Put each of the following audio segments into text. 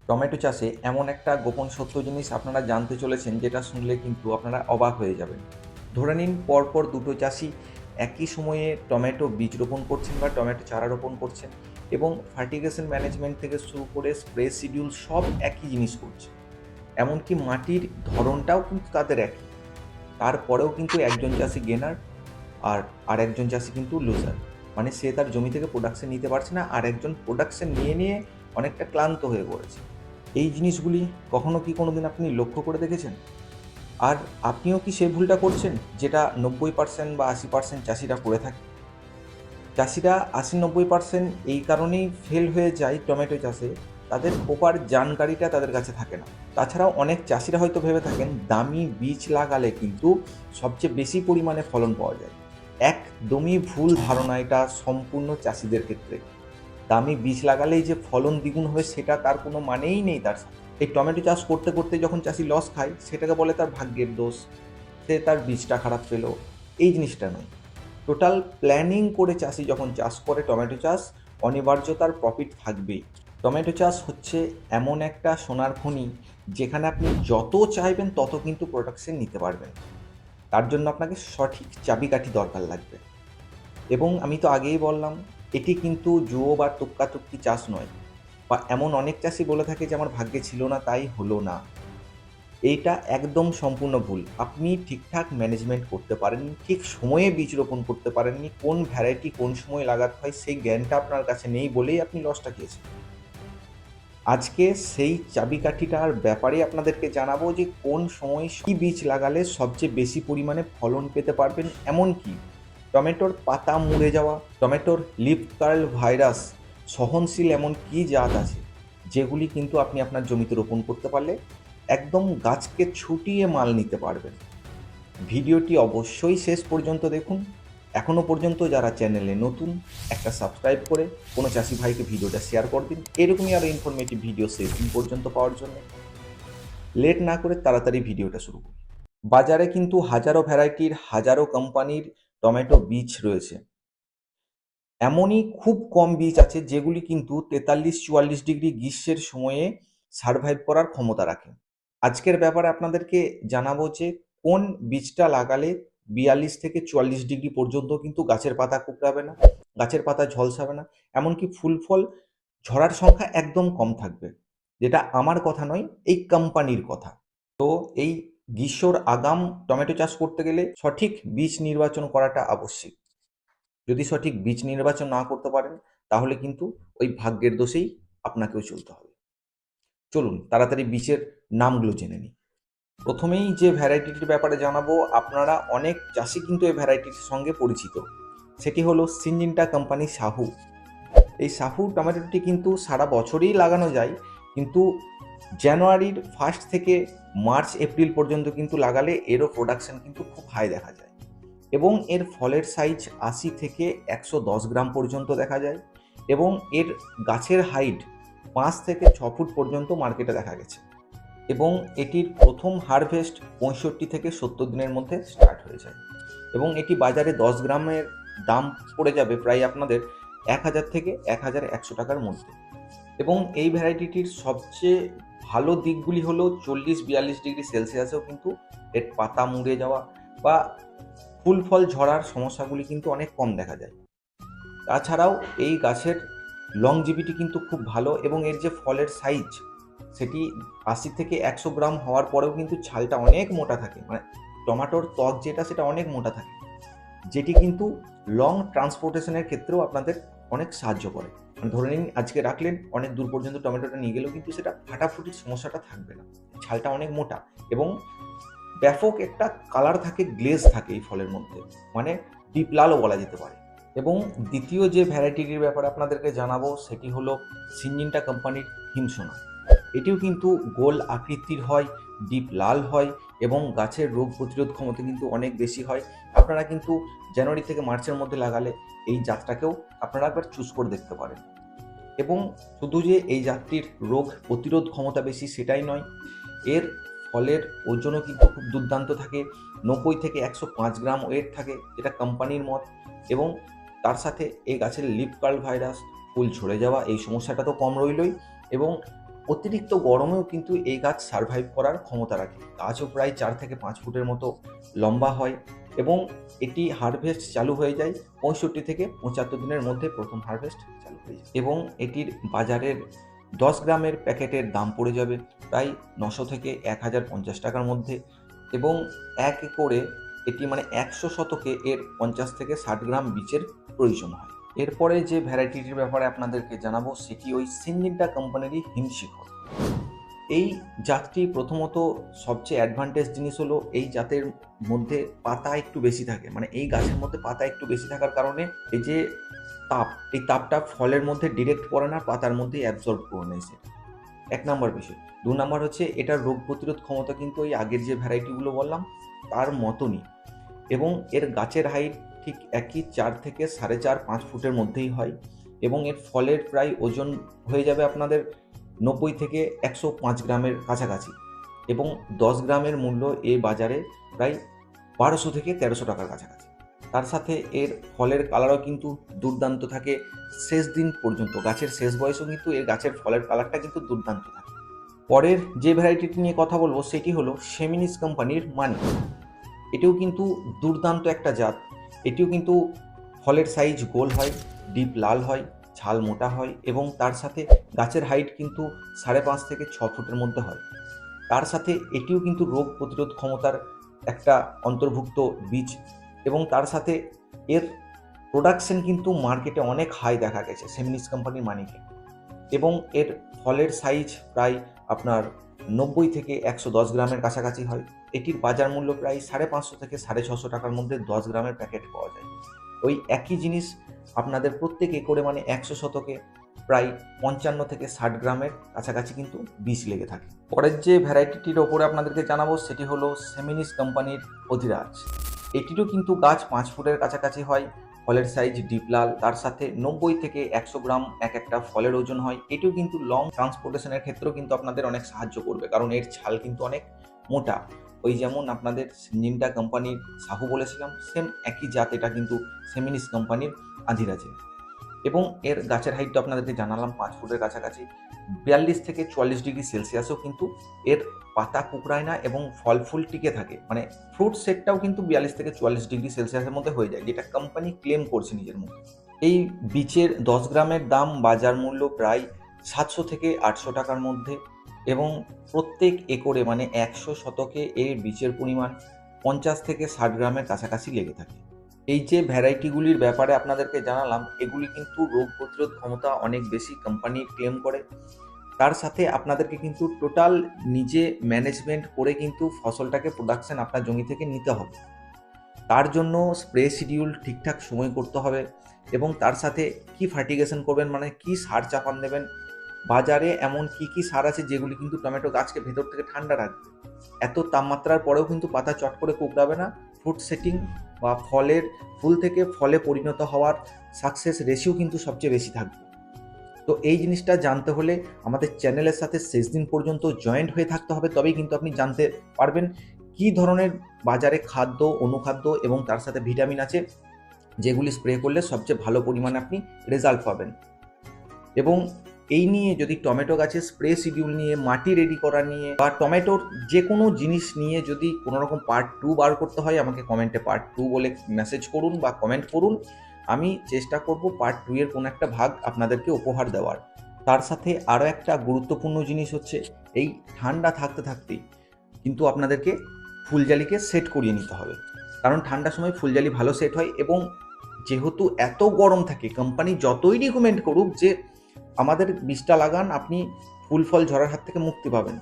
Tomato চাষে এমন একটা গোপন সত্য জিনিস আপনারা জানতে চলেছেন, যেটা শুনলে কিন্তু আপনারা অবাক হয়ে যাবেন। ধরে নিন পরপর দুটো চাষি একই সময়ে টমেটো বীজ রোপণ করছেন বা টমেটো চারা রোপণ করছেন, এবং ফার্টিগেশন ম্যানেজমেন্ট থেকে শুরু করে স্প্রে শিডিউল সব একই জিনিস করছে। এমনকি মাটির ধরনটাও কিন্তু তাদের একই। তারপরেও কিন্তু একজন চাষি গেনার আর আরেকজন চাষি কিন্তু লুজার। মানে সে তার জমি থেকে প্রোডাকশন নিতে পারছে না, আর একজন প্রোডাকশন নিয়ে নিয়ে অনেকটা ক্লান্ত হয়ে পড়েছে। এই জিনিসগুলি কখনো কি কোনোদিন আপনি লক্ষ্য করে দেখেছেন? আর আপনিও কি সেই ভুলটা করছেন, যেটা 90% বা 80% চাষিরা করে থাকে? চাষিরা 80-90% এই কারণেই ফেল হয়ে যায় টমেটো চাষে, তাদের প্রপার জানকারিটা তাদের কাছে থাকে না। তাছাড়াও অনেক চাষিরা হয়তো ভেবে থাকেন দামি বীজ লাগালে কিন্তু সবচেয়ে বেশি পরিমাণে ফলন পাওয়া যায়। একদমই ভুল ধারণা এটা সম্পূর্ণ চাষিদের ক্ষেত্রে। দামি বীজ লাগালেই যে ফলন দ্বিগুণ হবে সেটা তার কোনো মানেই নেই তার সাথে। এই টমেটো চাষ করতে করতে যখন চাষি লস খায়, সেটাকে বলে তার ভাগ্যের দোষ, সে তার বীজটা খারাপ পেলো। এই জিনিসটা নয়। টোটাল প্ল্যানিং করে চাষি যখন চাষ করে টমেটো চাষ, অনিবার্য তার প্রফিট থাকবেই। টমেটো চাষ হচ্ছে এমন একটা সোনার খনি, যেখানে আপনি যত চাইবেন তত কিন্তু প্রোডাকশন নিতে পারবেন। তার জন্য আপনাকে সঠিক চাবিকাঠি দরকার লাগবে। এবং আমি তো আগেই বললাম, এটি কিন্তু জুয়ো বা তুক্কাতুক্কি চাষ নয়, বা এমন অনেক চাষি বলে থাকে যে আমার ভাগ্যে ছিল না তাই হলো না। এইটা একদম সম্পূর্ণ ভুল। আপনি ঠিকঠাক ম্যানেজমেন্ট করতে পারেননি, ঠিক সময়ে বীজ রোপণ করতে পারেননি, কোন ভ্যারাইটি কোন সময় লাগাতে হয় সেই জ্ঞানটা আপনার কাছে নেই বলেই আপনি লসটা খেয়েছেন। আজকে সেই চাবিকাঠিটার ব্যাপারে আপনাদেরকে জানাবো, যে কোন সময় কী বীজ লাগালে সবচেয়ে বেশি পরিমাণে ফলন পেতে পারবেন। এমনকি টমেটোর পাতা মুড়ে যাওয়া, টমেটোর লিফ কার্ল ভাইরাস সহনশীল এমন কী জাত আছে, যেগুলি কিন্তু আপনি আপনার জমিতে রোপণ করতে পারলে একদম গাছকে ছুটিয়ে মাল নিতে পারবেন। ভিডিওটি অবশ্যই শেষ পর্যন্ত দেখুন। এখনও পর্যন্ত যারা চ্যানেলে নতুন, একটা সাবস্ক্রাইব করে কোনো চাষি ভাইকে ভিডিওটা শেয়ার করে দিন, এরকমই আরও ইনফরমেটিভ ভিডিও শেষ দিন পর্যন্ত পাওয়ার জন্য। লেট না করে তাড়াতাড়ি ভিডিওটা শুরু করুন। বাজারে কিন্তু হাজারো ভ্যারাইটির, হাজারো কোম্পানির টমেটো বীজ রয়েছে। এমনই খুব কম বীজ আছে যেগুলি কিন্তু 43-44 ডিগ্রি গ্রীষ্মের সময়ে সারভাইভ করার ক্ষমতা রাখে। আজকের ব্যাপারে আপনাদেরকে জানাবো যে কোন বীজটা লাগালে 42-44 ডিগ্রি পর্যন্ত কিন্তু গাছের পাতা কুঁকড়াবে না, গাছের পাতা ঝলসাবে না, এমনকি ফুল ফল ঝরার সংখ্যা একদম কম থাকবে। যেটা আমার কথা নয়, এই কোম্পানির কথা। তো এই গ্রীষ্মর আগাম টমেটো চাষ করতে গেলে সঠিক বীজ নির্বাচন করাটা আবশ্যিক। যদি সঠিক বীজ নির্বাচন না করতে পারেন, তাহলে কিন্তু ওই ভাগ্যের দোষেই আপনাকেও চলতে হবে। চলুন তাড়াতাড়ি বীজের নামগুলো জেনে নিই। প্রথমেই যে ভ্যারাইটিটির ব্যাপারে জানাবো, আপনারা অনেক চাষি কিন্তু এই ভ্যারাইটির সঙ্গে পরিচিত। সেটি হলো সিনজিন্টা কোম্পানির সাহু। এই সাহু টমেটোটি কিন্তু সারা বছরই লাগানো যায়, কিন্তু জানুয়ারির ফার্স্ট থেকে মার্চ এপ্রিল পর্যন্ত কিন্তু লাগালে এরও প্রোডাকশন কিন্তু খুব হাই দেখা যায়, এবং এর ফলের সাইজ 80 থেকে 110 গ্রাম পর্যন্ত দেখা যায়, এবং এর গাছের হাইট 5 থেকে 6 ফুট পর্যন্ত মার্কেটে দেখা গেছে, এবং এটির প্রথম হারভেস্ট 65 থেকে 70 দিনের মধ্যে স্টার্ট হয়ে যায়, এবং এটি বাজারে 10 গ্রামের দাম পড়ে যাবে প্রায় আপনাদের 1000 থেকে 1100 টাকার মধ্যে। এবং এই ভ্যারাইটিটির সবচেয়ে ভালো দিকগুলি হলো 40-42 ডিগ্রি সেলসিয়াসেও কিন্তু এর পাতা মুড়ে যাওয়া বা ফুল ফল ঝরার সমস্যাগুলি কিন্তু অনেক কম দেখা যায়। তাছাড়াও এই গাছের লংজিভিটি কিন্তু খুব ভালো, এবং এর যে ফলের সাইজ, সেটি 80 থেকে 100 গ্রাম হওয়ার পরেও কিন্তু ছালটা অনেক মোটা থাকে, মানে টমেটোর ত্বক যেটা সেটা অনেক মোটা থাকে, যেটি কিন্তু লং ট্রান্সপোর্টেশনের ক্ষেত্রেও আপনাদের অনেক সাহায্য করে। মানে ধরে নিন আজকে রাখলেন, অনেক দূর পর্যন্ত টমেটোটা নিয়ে গেলেও কিন্তু সেটা ফাটাফুটির সমস্যাটা থাকবে না। ছালটা অনেক মোটা, এবং ব্যাপক একটা কালার থাকে, গ্লেজ থাকে এই ফলের মধ্যে, মানে ডিপ লালও বলা যেতে পারে। এবং দ্বিতীয় যে ভ্যারাইটিটির ব্যাপারে আপনাদেরকে জানাবো, সেটি হলো সিনজিন্টা কোম্পানির হিমসোনা। এটিও কিন্তু গোল আকৃতির হয়, ডিপ লাল হয়, এবং গাছের রোগ প্রতিরোধ ক্ষমতা কিন্তু অনেক বেশি হয়। আপনারা কিন্তু জানুয়ারি থেকে মার্চের মধ্যে লাগালে এই জাতটাকেও আপনারা একবার চুজ করে দেখতে পারেন। এবং শুধু যে এই জাতটির রোগ প্রতিরোধ ক্ষমতা বেশি সেটাই নয়, এর ফলের ওজনও কিন্তু খুব দুর্দান্ত থাকে, 90 থেকে 105 গ্রাম ওয়েট থাকে, যেটা কোম্পানির মত। এবং তার সাথে এই গাছের লিফ কার্ল ভাইরাস, ফুল ঝরে যাওয়া, এই সমস্যাটা তো কম রইলই, এবং অতিরিক্ত গরমেও কিন্তু এই গাছ সারভাইভ করার ক্ষমতা রাখে। গাছও প্রায় 4 থেকে 5 ফুটের মতো লম্বা হয় এবং এটি হারভেস্ট চালু হয়ে যায় 65 থেকে 75 দিনের মধ্যে প্রথম হারভেস্ট চালু হয়ে যায় এবং এটির বাজারের 10 গ্রামের প্যাকেটের দাম পড়ে যাবে প্রায় 900 থেকে 1050 টাকার মধ্যে এবং 1 একরে এটি মানে 100 শতকে এর 50 থেকে 60 গ্রাম বীজের প্রয়োজন হয়। এরপরে যে ভ্যারাইটিটির ব্যাপারে আপনাদেরকে জানাবো সেটি ওই সিনজিন্টা কোম্পানিরই হিমশিখর। এই জাতটি প্রথমত সবচেয়ে অ্যাডভান্টেজ জিনিস হলো এই জাতের মধ্যে পাতা একটু বেশি থাকে, মানে এই গাছের মধ্যে পাতা একটু বেশি থাকার কারণে এই যে এই তাপটা ফলের মধ্যে ডিরেক্ট পড়ে না, পাতার মধ্যেই অ্যাবজর্ব করে নেয় সেটা। 1 নাম্বার বিষয়। 2 নাম্বার হচ্ছে এটার রোগ প্রতিরোধ ক্ষমতা কিন্তু ওই আগের যে ভ্যারাইটিগুলো বললাম তার মতনই এবং এর গাছের হাইট ঠিক একই 4 থেকে 4.5-5 ফুটের মধ্যেই হয় এবং এর ফলের প্রায় ওজন হয়ে যাবে আপনাদের 90 থেকে 105 গ্রামের কাছাকাছি এবং 10 গ্রামের মূল্য এই বাজারে প্রায় 1200 থেকে 1300 টাকার কাছাকাছি। তার সাথে এর ফলের কালারও কিন্তু দুর্দান্ত থাকে শেষ দিন পর্যন্ত, গাছের শেষ বয়সেও কিন্তু এর গাছের ফলের কালারটা কিন্তু দুর্দান্ত থাকে। পরের যে ভ্যারাইটিটি নিয়ে কথা বলবো সেটি হলো সেমিনিস কোম্পানির মানি। এটিও কিন্তু দুর্দান্ত একটা জাত। এটিও কিন্তু ফলের সাইজ গোল হয়, ডিপ লাল হয়, ছাল মোটা হয় এবং তার সাথে গাছের হাইট কিন্তু 5.5 থেকে 6 ফুটের মধ্যে হয়। তার সাথে এটিও কিন্তু রোগ প্রতিরোধ ক্ষমতার একটা অন্তর্ভুক্ত বীজ এবং তার সাথে এর প্রোডাকশন কিন্তু মার্কেটে অনেক হাই দেখা গেছে সেমিনিস কোম্পানির মানিকে এবং এর ফলের সাইজ প্রায় আপনার 90 থেকে 110 গ্রামের কাছাকাছি হয়। এটির বাজার মূল্য প্রায় 550 থেকে 650 টাকার মধ্যে 10 গ্রামের প্যাকেট পাওয়া যায়। ওই একই জিনিস আপনাদের প্রত্যেক একরে মানে 100 শতকে প্রায় 55 থেকে 60 গ্রামের কাছাকাছি কিন্তু বীজ লেগে থাকে। পরের যে ভ্যারাইটিটির ওপরে আপনাদেরকে জানাবো সেটি হলো সেমিনিস কোম্পানির অধিরাজ। এটিরও কিন্তু গাছ 5 ফুটের কাছাকাছি হয়, ফলের সাইজ ডিপ লাল, তার সাথে 90 থেকে 100 গ্রাম এক একটা ফলের ওজন হয়। এটিও কিন্তু লং ট্রান্সপোর্টেশনের ক্ষেত্রেও কিন্তু আপনাদের অনেক সাহায্য করবে কারণ এর ছাল কিন্তু অনেক মোটা। ওই যেমন আপনাদের সিনজিন্টা কোম্পানির সাহু বলেছিলাম, সেম একই জাত এটা কিন্তু সেমিনিস কোম্পানির আধিরাজের এবং এর গাছের হাইট তো আপনাদেরকে জানালাম 5 ফুটের কাছাকাছি। 42 থেকে 44 ডিগ্রি সেলসিয়াসও কিন্তু এর পাতা কুঁকড়ায় না এবং ফল ফুল টিকে থাকে, মানে ফ্রুট সেটটাও কিন্তু 42 থেকে 44 ডিগ্রি সেলসিয়াসের মধ্যে হয়ে যায়, যেটা কোম্পানি ক্লেম করছে নিজের মুখে। এই বীজের 10 গ্রামের দাম বাজার মূল্য প্রায় 700 থেকে 800 টাকার মধ্যে এবং প্রত্যেক একরে মানে 100 শতকে এর বীজের পরিমাণ 50 থেকে 60 গ্রামের কাছাকাছি লেগে থাকে। এই যে ভ্যারাইটিগুলির ব্যাপারে আপনাদেরকে জানালাম, এগুলি কিন্তু রোগ প্রতিরোধ ক্ষমতা অনেক বেশি কোম্পানি ক্লেম করে। তার সাথে আপনাদেরকে কিন্তু টোটাল নিজে ম্যানেজমেন্ট করে কিন্তু ফসলটাকে প্রোডাকশন আপনার জমি থেকে নিতে হবে। তার জন্য স্প্রে শিডিউল ঠিকঠাক সময় করতে হবে এবং তার সাথে কি ফার্টিগেশন করবেন, মানে কি সার চাপান দেবেন। বাজারে এমন কি সার আছে যেগুলি কিন্তু টমেটো গাছকে ভেতর থেকে ঠান্ডা রাখবে। এত তাপমাত্রার পরেও কিন্তু পাতা চট করে কুঁকড়াবে না। ফ্রুট সেটিং বা ফুল থেকে ফলে পরিণত হওয়ার সাকসেস রেশিও কিন্তু সবচেয়ে বেশি থাকবে। তো এই জিনিসটা জানতে হলে আমাদের চ্যানেলের সাথে শেষ দিন পর্যন্ত জয়েন্ট হয়ে থাকতে হবে, তবেই কিন্তু আপনি জানতে পারবেন কী ধরনের বাজারে খাদ্য, অনুখাদ্য এবং তার সাথে ভিটামিন আছে যেগুলি স্প্রে করলে সবচেয়ে ভালো পরিমাণে আপনি রেজাল্ট পাবেন। এবং এই নিয়ে যদি টমেটো গাছের স্প্রে শিডিউল নিয়ে, মাটি রেডি করা নিয়ে বা টমেটোর যে কোনো জিনিস নিয়ে যদি কোনো রকম পার্ট 2 বার করতে হয়, আমাকে কমেন্টে পার্ট 2 বলে মেসেজ করুন বা কমেন্ট করুন। আমি চেষ্টা করব পার্ট 2 এর কোনো একটা ভাগ আপনাদেরকে উপহার দেওয়ার। তার সাথে আরও একটা গুরুত্বপূর্ণ জিনিস হচ্ছে এই ঠান্ডা থাকতে থাকতেই কিন্তু আপনাদেরকে ফুলজালিকে সেট করিয়ে নিতে হবে, কারণ ঠান্ডার সময় ফুলজালি ভালো সেট হয় এবং যেহেতু এত গরম থাকে, কোম্পানি যতই রিকমেন্ড করুক যে আমাদের বীজটা লাগান, আপনি ফুল ফল ঝরার হাত থেকে মুক্তি পাবেন,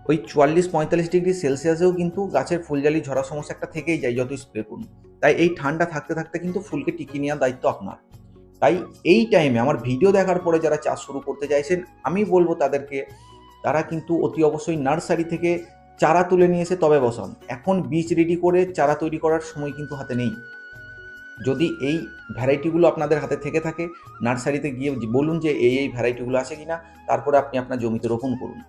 ওই 44-45 ডিগ্রি সেলসিয়াসেও কিন্তু গাছের ফুলজালি ঝরার সমস্যা একটা থেকেই যায় যতই স্প্রে করুন। তাই এই ঠান্ডা থাকতে থাকতে কিন্তু ফুলকে টিকিয়ে নেওয়ার দায়িত্ব আপনার। তাই এই টাইমে আমার ভিডিও দেখার পরে যারা চাষ শুরু করতে চাইছেন, আমি বলবো তাদেরকে তারা কিন্তু অতি অবশ্যই নার্সারি থেকে চারা তুলে নিয়ে এসে তবে বসান। এখন বীজ রেডি করে চারা তৈরি করার সময় কিন্তু হাতে নেই। যদি এই ভ্যারাইটিগুলো আপনাদের হাতে থেকে থাকে, নার্সারিতে গিয়ে বলুন যে এই ভ্যারাইটিগুলো আছে কিনা, তারপরে আপনি আপনার জমিতে রোপণ করুন।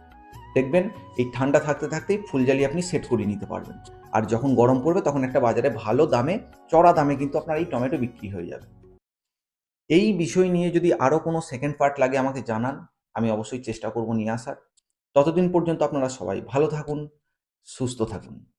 দেখবেন এই ঠান্ডা থাকতে থাকতেই ফুলজালি আপনি সেট করে নিতে পারবেন। আর যখন গরম পড়বে তখন একটা বাজারে ভালো দামে, চড়া দামে কিন্তু আপনার এই টমেটো বিক্রি হয়ে যাবে। এই বিষয় নিয়ে যদি আরও কোনো সেকেন্ড পার্ট লাগে আমাকে জানান। আমি অবশ্যই চেষ্টা করব নিয়ে আসার। ততদিন পর্যন্ত আপনারা সবাই ভালো থাকুন, সুস্থ থাকুন।